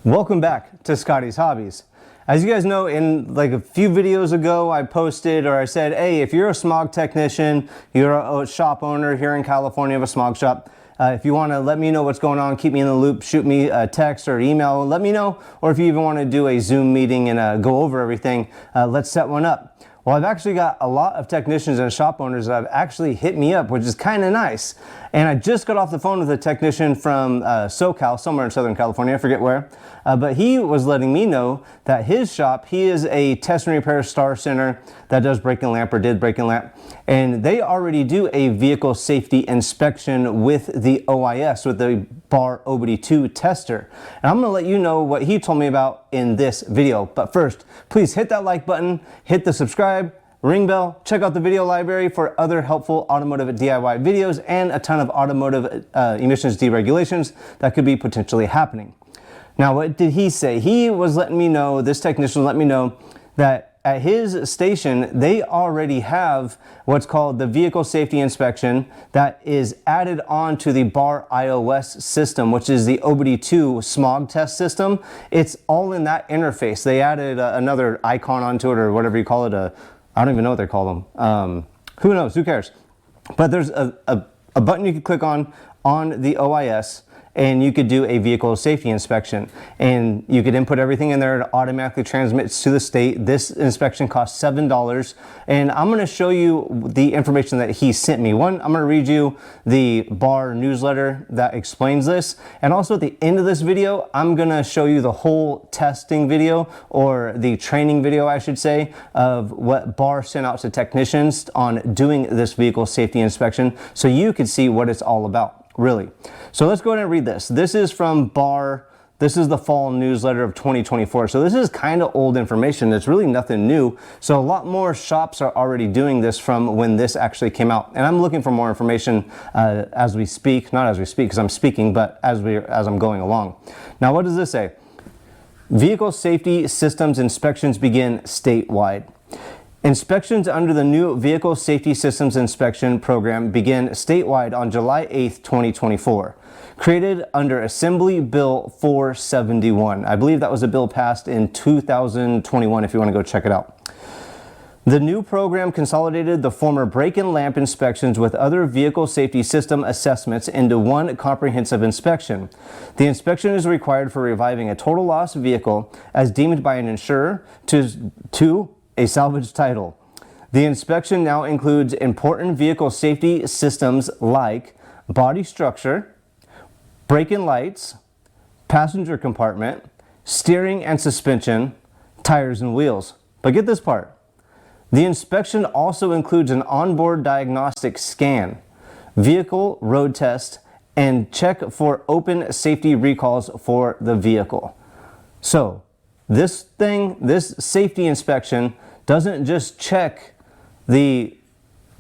Welcome back to Scotties Hobbies. As you guys know, in like a few videos ago, I posted or I said, hey, if you're a smog technician, you're a shop owner here in California of a smog shop, if you want to let me know what's going on, keep me in the loop, shoot me a text or email, let me know. Or if you even want to do a Zoom meeting and go over everything, let's set one up. Well, I've actually got a lot of technicians and shop owners that have actually hit me up, which is kind of nice. And I just got off the phone with a technician from SoCal, somewhere in Southern California, I forget where. But he was letting me know that his shop, he is a test and repair star center that does brake and lamp or did brake and lamp. And they already do a vehicle safety inspection with the OIS, with the bar OBD2 tester. And I'm gonna let you know what he told me about in this video. But first, please hit that like button, hit the subscribe, ring bell, check out the video library for other helpful automotive DIY videos and a ton of automotive emissions deregulations that could be potentially happening. Now, what did he say? He was letting me know, this technician let me know that at his station, they already have what's called the vehicle safety inspection that is added on to the bar iOS system, which is the OBD2 smog test system. It's all in that interface. They added another icon onto it, or whatever you call it. I don't even know what they call them. Who knows? Who cares? But there's a button you can click on the OIS, and you could do a vehicle safety inspection, and you could input everything in there. It automatically transmits to the state. This inspection costs $7, and I'm going to show you the information that he sent me. One, I'm going to read you the bar newsletter that explains this, and also at the end of this video, I'm going to show you the whole testing video, or the training video, I should say, of what bar sent out to technicians on doing this vehicle safety inspection, so you can see what it's all about. Really. So let's go ahead and read this. This is from bar. This is the fall newsletter of 2024. So this is kind of old information. It's really nothing new. So a lot more shops are already doing this from when this actually came out. And I'm looking for more information as we speak, not as we speak because I'm speaking, but as I'm going along. Now, what does this say? Vehicle safety systems inspections begin statewide. Inspections under the new Vehicle Safety Systems Inspection Program begin statewide on July 8th, 2024. Created under Assembly Bill 471. I believe that was a bill passed in 2021 if you want to go check it out. The new program consolidated the former brake and lamp inspections with other vehicle safety system assessments into one comprehensive inspection. The inspection is required for reviving a total loss vehicle as deemed by an insurer to a salvage title. The inspection now includes important vehicle safety systems like body structure, brake and lights, passenger compartment, steering and suspension, tires and wheels. But get this part. The inspection also includes an onboard diagnostic scan, vehicle road test, and check for open safety recalls for the vehicle. So this safety inspection doesn't just check the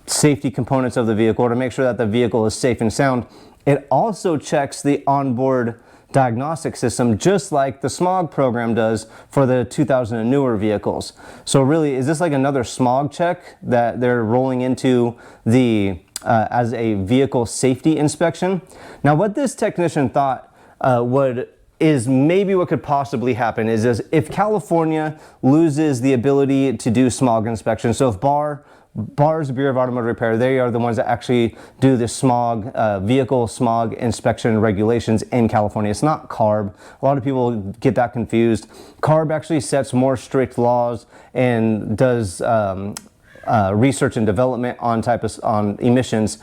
safety components of the vehicle to make sure that the vehicle is safe and sound. It also checks the onboard diagnostic system, just like the smog program does for the 2000 and newer vehicles. So really, is this like another smog check that they're rolling into the as a vehicle safety inspection? Now, what this technician thought is maybe what could possibly happen is if California loses the ability to do smog inspection. So if BAR's Bureau of Automotive Repair, they are the ones that actually do the smog, vehicle smog inspection regulations in California. It's not CARB. A lot of people get that confused. CARB actually sets more strict laws and does research and development on emissions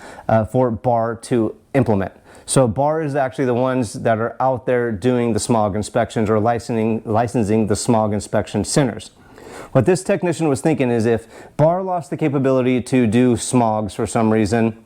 for BAR to implement. So BAR is actually the ones that are out there doing the smog inspections or licensing the smog inspection centers. What this technician was thinking is if BAR lost the capability to do smogs for some reason,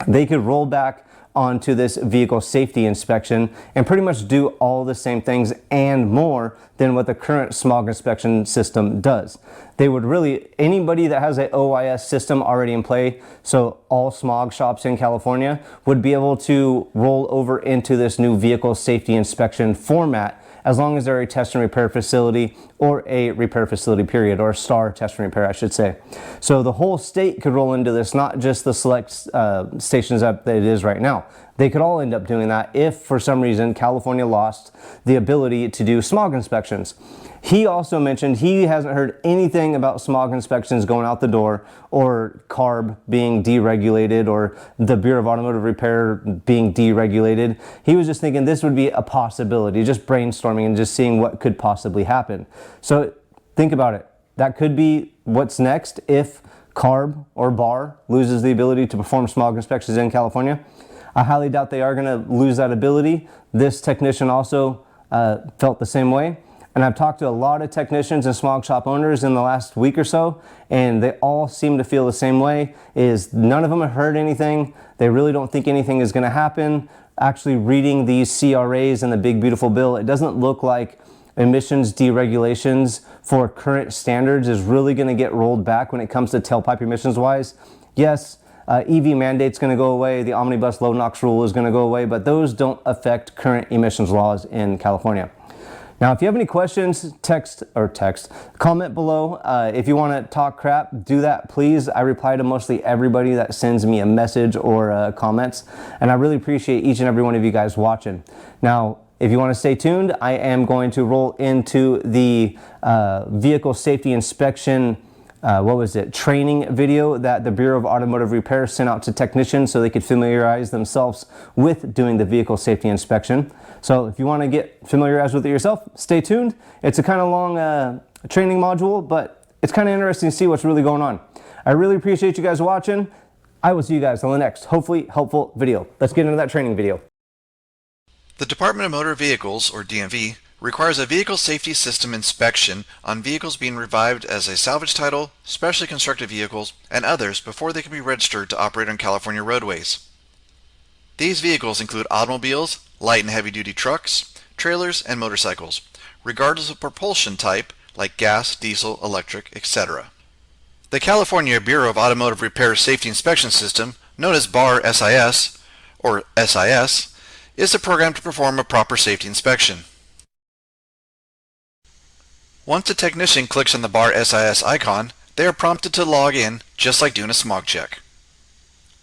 they could roll back onto this vehicle safety inspection and pretty much do all the same things and more than what the current smog inspection system does. They would really, anybody that has an OIS system already in play, so all smog shops in California would be able to roll over into this new vehicle safety inspection format as long as they're a test and repair facility or a repair facility period, or a STAR test and repair, I should say. So the whole state could roll into this, not just the select stations that it is right now. Now, they could all end up doing that if, for some reason, California lost the ability to do smog inspections. He also mentioned he hasn't heard anything about smog inspections going out the door, or CARB being deregulated, or the Bureau of Automotive Repair being deregulated. He was just thinking this would be a possibility, just brainstorming and just seeing what could possibly happen. So think about it. That could be what's next if CARB or BAR loses the ability to perform smog inspections in California. I highly doubt they are going to lose that ability. This technician also felt the same way. And I've talked to a lot of technicians and smog shop owners in the last week or so, and they all seem to feel the same way, is none of them have heard anything. They really don't think anything is going to happen. Actually reading these CRAs and the big beautiful bill, it doesn't look like emissions deregulations for current standards is really going to get rolled back when it comes to tailpipe emissions wise. Yes, EV mandate's going to go away, the omnibus low NOx rule is going to go away, but those don't affect current emissions laws in California. Now, if you have any questions, comment below. If you want to talk crap, do that, please. I reply to mostly everybody that sends me a message or comments, and I really appreciate each and every one of you guys watching. Now, if you want to stay tuned, I am going to roll into the vehicle safety inspection training video that the Bureau of Automotive Repair sent out to technicians so they could familiarize themselves with doing the vehicle safety inspection. So if you want to get familiarized with it yourself, stay tuned. It's a kind of long training module, but it's kind of interesting to see what's really going on. I really appreciate you guys watching. I will see you guys on the next, hopefully helpful video. Let's get into that training video. The Department of Motor Vehicles, or DMV, requires a vehicle safety system inspection on vehicles being revived as a salvage title, specially constructed vehicles, and others before they can be registered to operate on California roadways. These vehicles include automobiles, light and heavy-duty trucks, trailers, and motorcycles, regardless of propulsion type like gas, diesel, electric, etc. The California Bureau of Automotive Repair Safety Inspection System, known as BAR SIS, or SIS, is the program to perform a proper safety inspection. Once a technician clicks on the BAR SIS icon, they are prompted to log in, just like doing a smog check.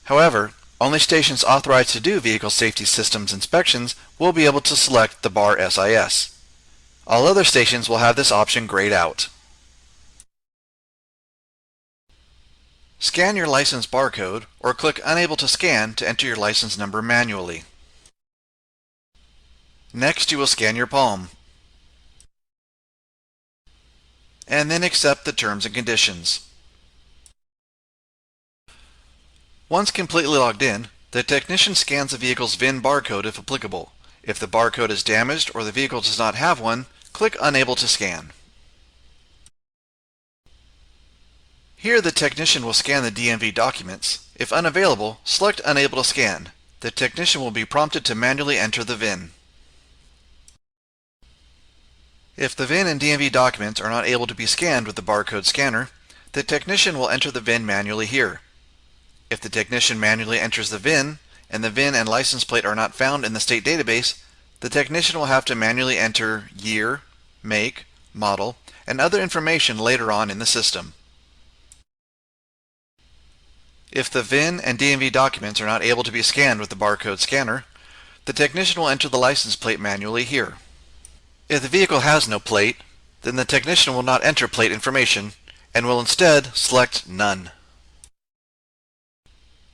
However, only stations authorized to do vehicle safety systems inspections will be able to select the BAR SIS. All other stations will have this option grayed out. Scan your license barcode or click Unable to Scan to enter your license number manually. Next, you will scan your palm, and then accept the terms and conditions. Once completely logged in, the technician scans the vehicle's VIN barcode if applicable. If the barcode is damaged or the vehicle does not have one, click Unable to Scan. Here the technician will scan the DMV documents. If unavailable, select Unable to Scan. The technician will be prompted to manually enter the VIN. If the VIN and DMV documents are not able to be scanned with the barcode scanner, the technician will enter the VIN manually here. If the technician manually enters the VIN, and the VIN and license plate are not found in the state database, the technician will have to manually enter year, make, model, and other information later on in the system. If the VIN and DMV documents are not able to be scanned with the barcode scanner, the technician will enter the license plate manually here. If the vehicle has no plate, then the technician will not enter plate information and will instead select None.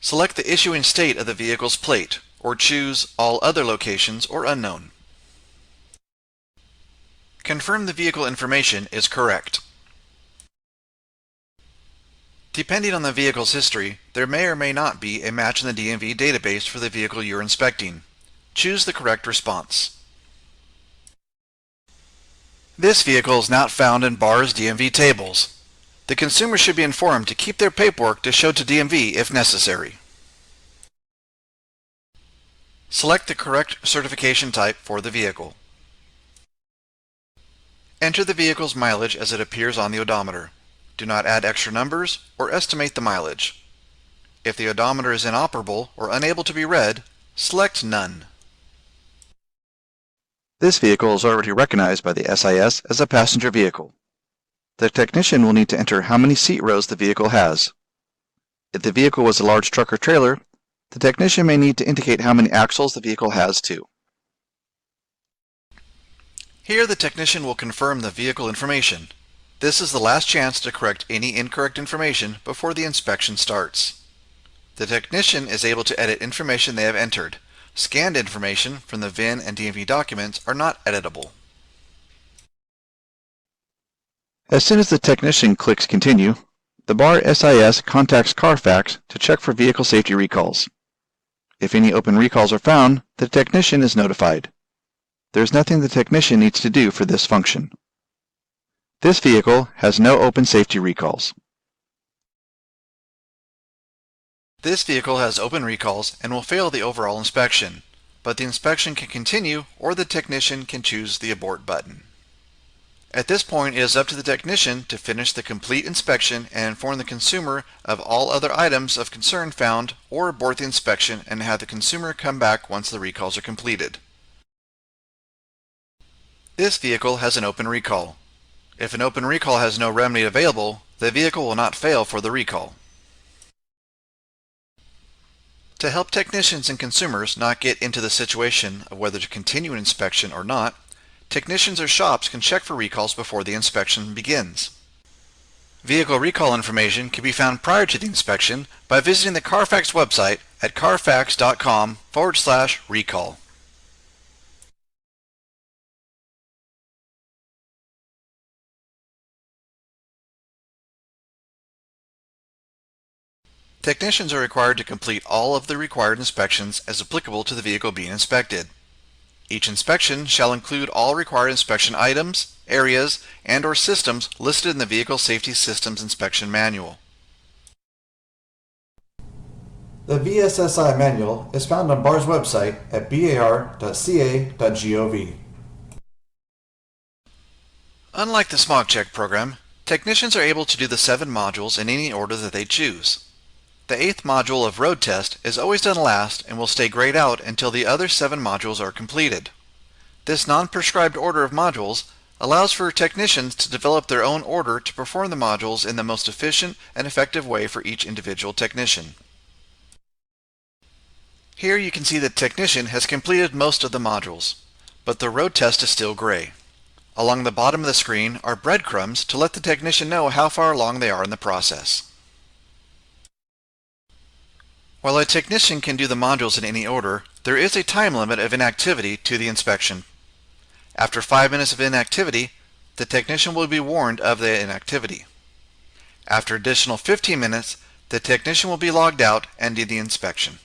Select the issuing state of the vehicle's plate, or choose All Other Locations or Unknown. Confirm the vehicle information is correct. Depending on the vehicle's history, there may or may not be a match in the DMV database for the vehicle you're inspecting. Choose the correct response. This vehicle is not found in BAR's DMV tables. The consumer should be informed to keep their paperwork to show to DMV if necessary. Select the correct certification type for the vehicle. Enter the vehicle's mileage as it appears on the odometer. Do not add extra numbers or estimate the mileage. If the odometer is inoperable or unable to be read, select None. This vehicle is already recognized by the SIS as a passenger vehicle. The technician will need to enter how many seat rows the vehicle has. If the vehicle was a large truck or trailer, The technician may need to indicate how many axles the vehicle has too. Here the technician will confirm the vehicle information. This is the last chance to correct any incorrect information before the inspection starts. The technician is able to edit information they have entered. Scanned information from the VIN and DMV documents are not editable. As soon as the technician clicks Continue, the bar SIS contacts Carfax to check for vehicle safety recalls. If any open recalls are found, the technician is notified. There is nothing the technician needs to do for this function. This vehicle has no open safety recalls. This vehicle has open recalls and will fail the overall inspection, but the inspection can continue or the technician can choose the abort button. At this point, it is up to the technician to finish the complete inspection and inform the consumer of all other items of concern found, or abort the inspection and have the consumer come back once the recalls are completed. This vehicle has an open recall. If an open recall has no remedy available, the vehicle will not fail for the recall. To help technicians and consumers not get into the situation of whether to continue an inspection or not, technicians or shops can check for recalls before the inspection begins. Vehicle recall information can be found prior to the inspection by visiting the Carfax website at carfax.com/recall. Technicians are required to complete all of the required inspections as applicable to the vehicle being inspected. Each inspection shall include all required inspection items, areas, and/or systems listed in the Vehicle Safety Systems Inspection Manual. The VSSI manual is found on BAR's website at bar.ca.gov. Unlike the Smog Check program, technicians are able to do the 7 modules in any order that they choose. The 8th module of Road Test is always done last and will stay grayed out until the other 7 modules are completed. This non-prescribed order of modules allows for technicians to develop their own order to perform the modules in the most efficient and effective way for each individual technician. Here you can see the technician has completed most of the modules, but the road test is still gray. Along the bottom of the screen are breadcrumbs to let the technician know how far along they are in the process. While a technician can do the modules in any order, there is a time limit of inactivity to the inspection. After 5 minutes of inactivity, the technician will be warned of the inactivity. After additional 15 minutes, the technician will be logged out, ending the inspection.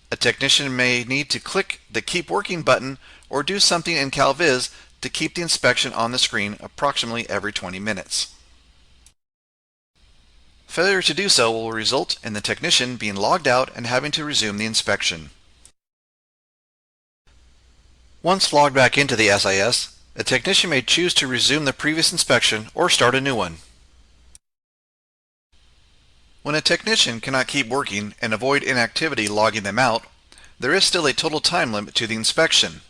A technician may need to click the Keep Working button or do something in CalViz to keep the inspection on the screen approximately every 20 minutes. Failure to do so will result in the technician being logged out and having to resume the inspection. Once logged back into the SIS, a technician may choose to resume the previous inspection or start a new one. When a technician cannot keep working and avoid inactivity logging them out, there is still a total time limit to the inspection.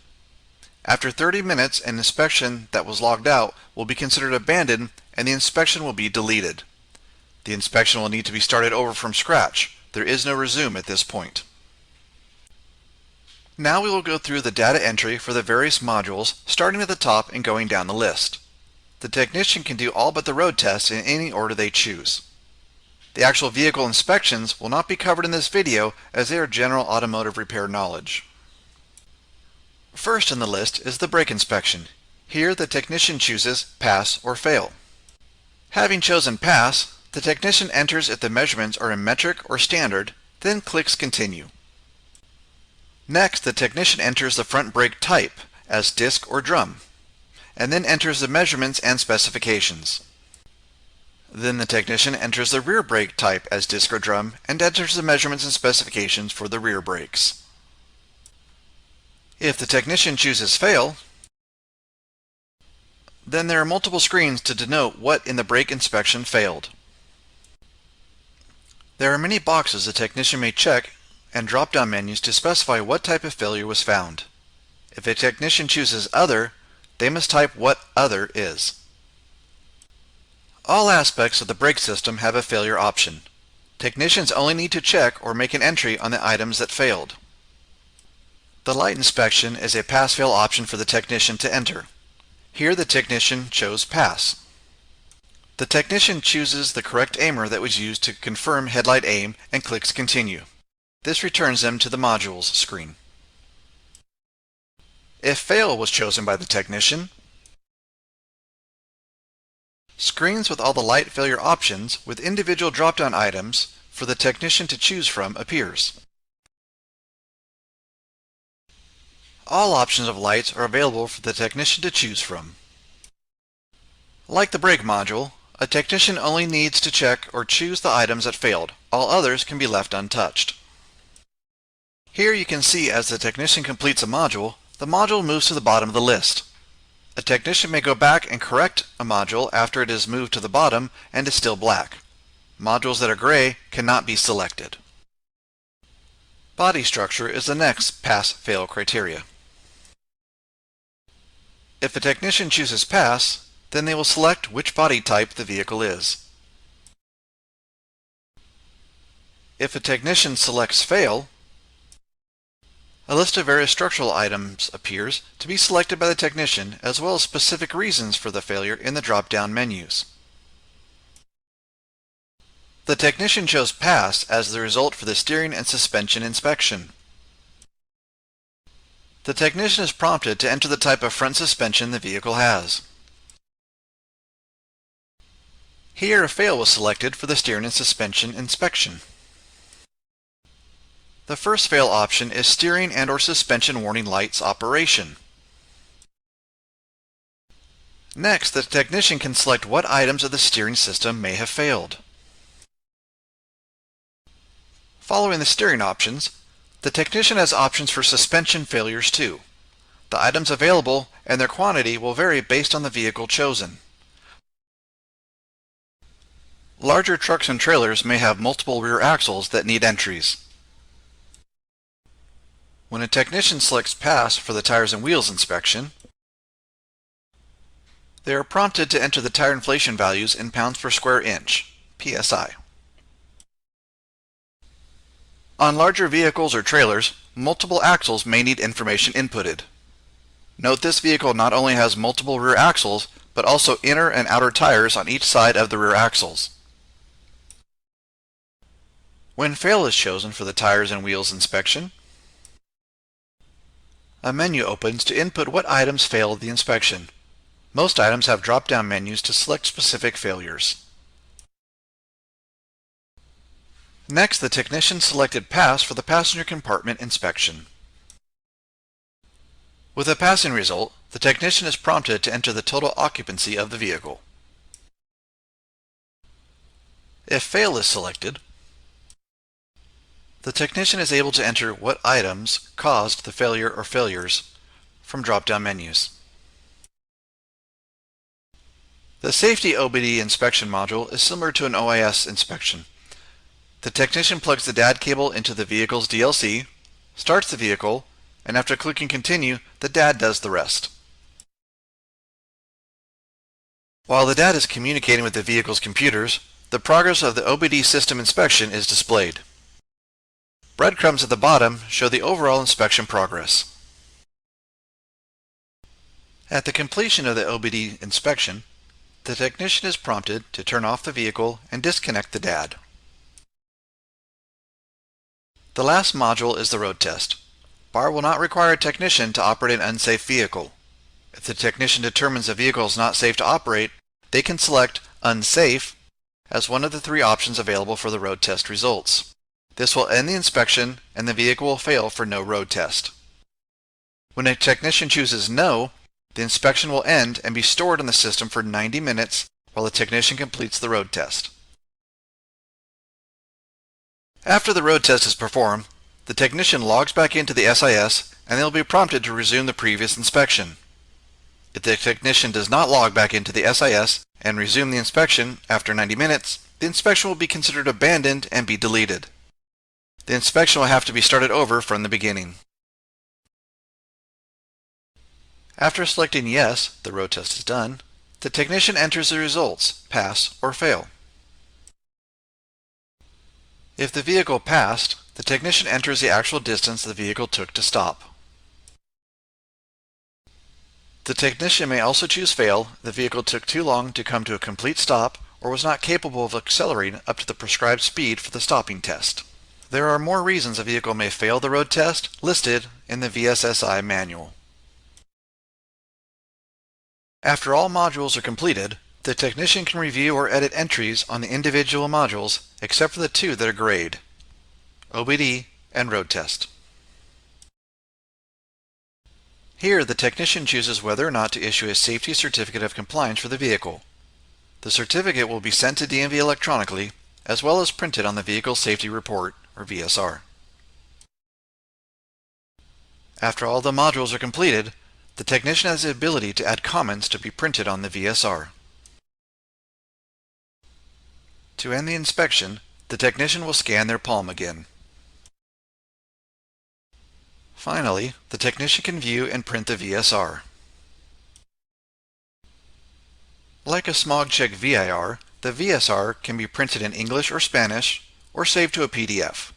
After 30 minutes, an inspection that was logged out will be considered abandoned and the inspection will be deleted. The inspection will need to be started over from scratch. There is no resume at this point. Now we will go through the data entry for the various modules, starting at the top and going down the list. The technician can do all but the road tests in any order they choose. The actual vehicle inspections will not be covered in this video as they are general automotive repair knowledge. First on the list is the brake inspection. Here the technician chooses Pass or Fail. Having chosen Pass, the technician enters if the measurements are in metric or standard, then clicks Continue. Next, the technician enters the front brake type as disc or drum, and then enters the measurements and specifications. Then the technician enters the rear brake type as disc or drum and enters the measurements and specifications for the rear brakes. If the technician chooses Fail, then there are multiple screens to denote what in the brake inspection failed. There are many boxes a technician may check and drop-down menus to specify what type of failure was found. If a technician chooses Other, they must type what Other is. All aspects of the brake system have a failure option. Technicians only need to check or make an entry on the items that failed. The light inspection is a pass-fail option for the technician to enter. Here the technician chose pass. The technician chooses the correct aimer that was used to confirm headlight aim and clicks continue. This returns them to the modules screen. If fail was chosen by the technician, screens with all the light failure options with individual drop-down items for the technician to choose from appears. All options of lights are available for the technician to choose from. Like the brake module, a technician only needs to check or choose the items that failed. All others can be left untouched. Here you can see as the technician completes a module, the module moves to the bottom of the list. A technician may go back and correct a module after it is moved to the bottom and is still black. Modules that are gray cannot be selected. Body structure is the next pass-fail criteria. If a technician chooses pass, then they will select which body type the vehicle is. If a technician selects fail, a list of various structural items appears to be selected by the technician as well as specific reasons for the failure in the drop-down menus. The technician chose pass as the result for the steering and suspension inspection. The technician is prompted to enter the type of front suspension the vehicle has. Here a fail was selected for the steering and suspension inspection. The first fail option is steering and/or suspension warning lights operation. Next, the technician can select what items of the steering system may have failed. Following the steering options, the technician has options for suspension failures too. The items available and their quantity will vary based on the vehicle chosen. Larger trucks and trailers may have multiple rear axles that need entries. When a technician selects pass for the tires and wheels inspection, they are prompted to enter the tire inflation values in pounds per square inch, PSI. On larger vehicles or trailers, multiple axles may need information inputted. Note this vehicle not only has multiple rear axles, but also inner and outer tires on each side of the rear axles. When fail is chosen for the tires and wheels inspection, a menu opens to input what items failed the inspection. Most items have drop-down menus to select specific failures. Next, the technician selected pass for the passenger compartment inspection. With a passing result, the technician is prompted to enter the total occupancy of the vehicle. If fail is selected, the technician is able to enter what items caused the failure or failures from drop-down menus. The safety OBD inspection module is similar to an OIS inspection. The technician plugs the DAD cable into the vehicle's DLC, starts the vehicle, and after clicking continue, the DAD does the rest. While the DAD is communicating with the vehicle's computers, the progress of the OBD system inspection is displayed. Breadcrumbs at the bottom show the overall inspection progress. At the completion of the OBD inspection, the technician is prompted to turn off the vehicle and disconnect the DAD. The last module is the road test. BAR will not require a technician to operate an unsafe vehicle. If the technician determines a vehicle is not safe to operate, they can select Unsafe as one of the three options available for the road test results. This will end the inspection and the vehicle will fail for no road test. When a technician chooses No, the inspection will end and be stored in the system for 90 minutes while the technician completes the road test. After the road test is performed, the technician logs back into the SIS and they will be prompted to resume the previous inspection. If the technician does not log back into the SIS and resume the inspection after 90 minutes, the inspection will be considered abandoned and be deleted. The inspection will have to be started over from the beginning. After selecting Yes, the road test is done, the technician enters the results, pass or fail. If the vehicle passed, the technician enters the actual distance the vehicle took to stop. The technician may also choose fail if the vehicle took too long to come to a complete stop or was not capable of accelerating up to the prescribed speed for the stopping test. There are more reasons a vehicle may fail the road test listed in the VSSI manual. After all modules are completed, the technician can review or edit entries on the individual modules except for the two that are grayed: OBD and road test. Here, the technician chooses whether or not to issue a safety certificate of compliance for the vehicle. The certificate will be sent to DMV electronically, as well as printed on the Vehicle Safety Report, or VSR. After all the modules are completed, the technician has the ability to add comments to be printed on the VSR. To end the inspection, the technician will scan their palm again. Finally, the technician can view and print the VSR. Like a smog check VIR, the VSR can be printed in English or Spanish, or saved to a PDF.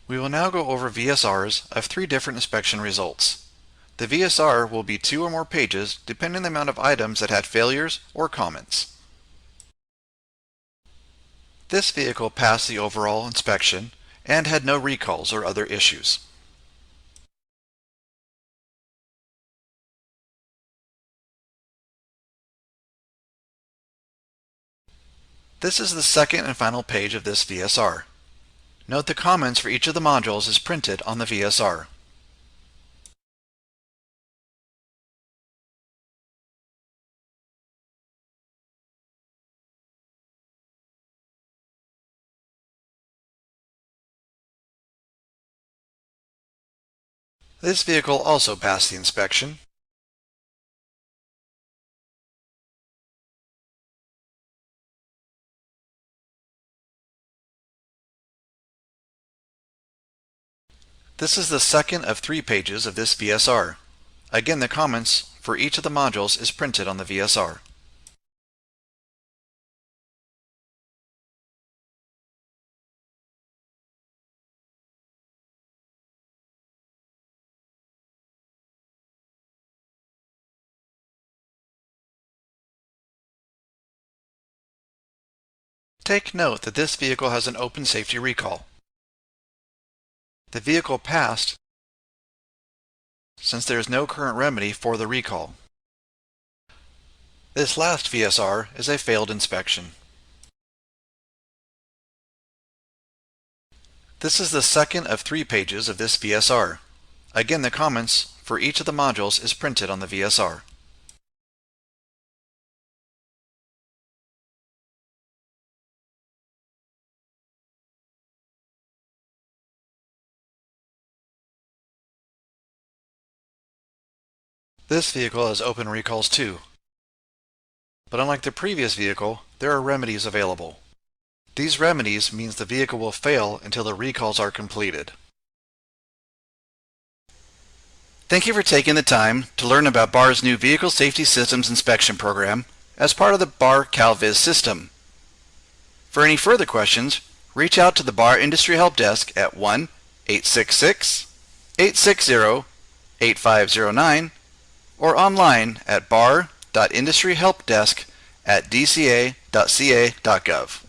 We will now go over VSRs of 3 different inspection results. The VSR will be 2 or more pages depending on the amount of items that had failures or comments. This vehicle passed the overall inspection and had no recalls or other issues. This is the second and final page of this VSR. Note the comments for each of the modules is printed on the VSR. This vehicle also passed the inspection. This is the second of 3 pages of this VSR. Again, the comments for each of the modules is printed on the VSR. Take note that this vehicle has an open safety recall. The vehicle passed since there is no current remedy for the recall. This last VSR is a failed inspection. This is the second of 3 pages of this VSR. Again, the comments for each of the modules is printed on the VSR. This vehicle has open recalls too. But unlike the previous vehicle, there are remedies available. These remedies means the vehicle will fail until the recalls are completed. Thank you for taking the time to learn about BAR's new Vehicle Safety Systems Inspection Program as part of the BAR CalViz system. For any further questions, reach out to the BAR Industry Help Desk at 1-866-860-8509 or online at bar.industryhelpdesk@dca.ca.gov.